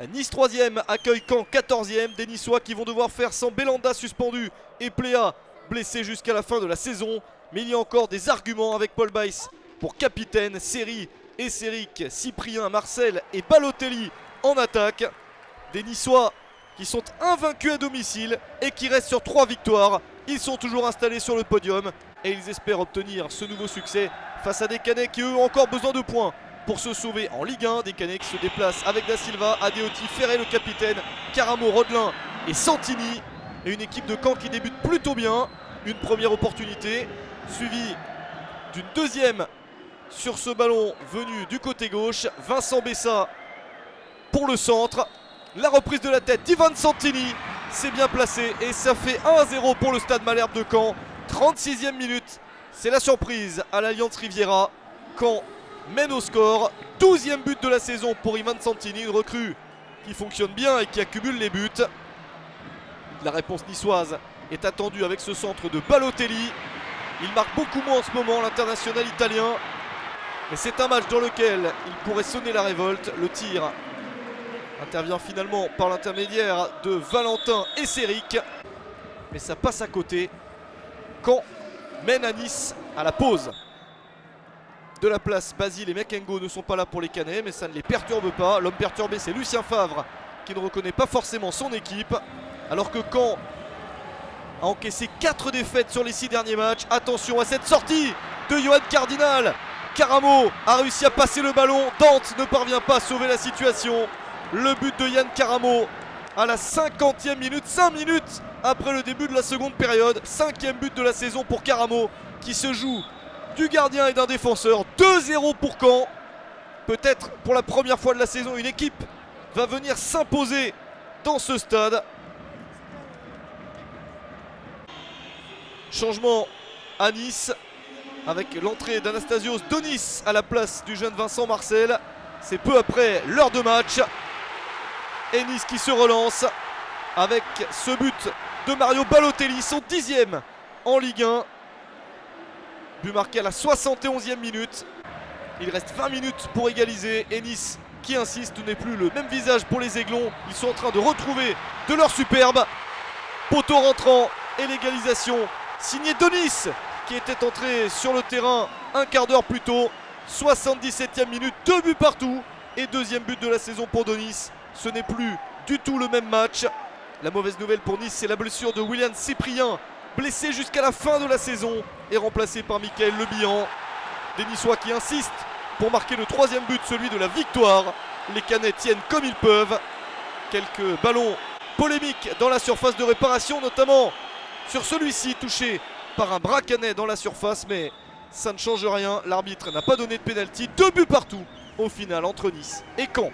Nice 3ème accueille Caen 14ème. Des Niçois qui vont devoir faire sans Belanda suspendu et Pléa blessé jusqu'à la fin de la saison. Mais il y a encore des arguments avec Paul Baïs pour capitaine, Seri, Esseric, Cyprien, Marcel et Balotelli en attaque. Des Niçois qui sont invaincus à domicile et qui restent sur 3 victoires. Ils sont toujours installés sur le podium et ils espèrent obtenir ce nouveau succès face à des Canets qui eux ont encore besoin de points pour se sauver en Ligue 1. Des Canets qui se déplacent avec Da Silva, Adeoti, Ferré le capitaine, Caramo, Rodelin et Santini. Et une équipe de Caen qui débute plutôt bien. Une première opportunité suivie d'une deuxième sur ce ballon venu du côté gauche. Vincent Bessa pour le centre. La reprise de la tête d'Ivan Santini. C'est bien placé et ça fait 1-0 pour le Stade Malherbe de Caen. 36e minute. C'est la surprise à l'Alliance Riviera. Caen mène au score. 12e but de la saison pour Ivan Santini. Une recrue qui fonctionne bien et qui accumule les buts. La réponse niçoise est attendue avec ce centre de Balotelli. Il marque beaucoup moins en ce moment, l'international italien. Mais c'est un match dans lequel il pourrait sonner la révolte. Le tir intervient finalement par l'intermédiaire de Valentin Esseric. Mais ça passe à côté. Caen mène à Nice à la pause de la place. Basile et Mekengo ne sont pas là pour les Canets, mais ça ne les perturbe pas. L'homme perturbé, c'est Lucien Favre qui ne reconnaît pas forcément son équipe. Alors que Caen a encaissé 4 défaites sur les 6 derniers matchs. Attention à cette sortie de Johan Cardinal. Caramo a réussi à passer le ballon. Dante ne parvient pas à sauver la situation. Le but de Yann Caramo à la 50e minute, 5 minutes après le début de la seconde période. 5e but de la saison pour Caramo qui se joue du gardien et d'un défenseur. 2-0 pour Caen. Peut-être pour la première fois de la saison, une équipe va venir s'imposer dans ce stade. Changement à Nice avec l'entrée d'Anastasios Donis à la place du jeune Vincent Marcel. C'est peu après l'heure de match. Et Nice qui se relance avec ce but de Mario Balotelli, son 10e en Ligue 1. But marqué à la 71e minute. Il reste 20 minutes pour égaliser. Et Nice qui insiste, n'est plus le même visage pour les Aiglons. Ils sont en train de retrouver de leur superbe. Poteau rentrant et l'égalisation signé Donis qui était entré sur le terrain un quart d'heure plus tôt. 77e minute, 2 buts partout et 2e but de la saison pour Donis. Ce n'est plus du tout le même match. La mauvaise nouvelle pour Nice, c'est la blessure de William Cyprien, blessé jusqu'à la fin de la saison et remplacé par Mickaël Le Bihan. Des Niçois qui insistent pour marquer le 3e but, celui de la victoire. Les Canets tiennent comme ils peuvent. Quelques ballons polémiques dans la surface de réparation, notamment sur celui-ci touché par un bras canet dans la surface, mais ça ne change rien. L'arbitre n'a pas donné de pénalty. 2 buts partout au final entre Nice et Caen.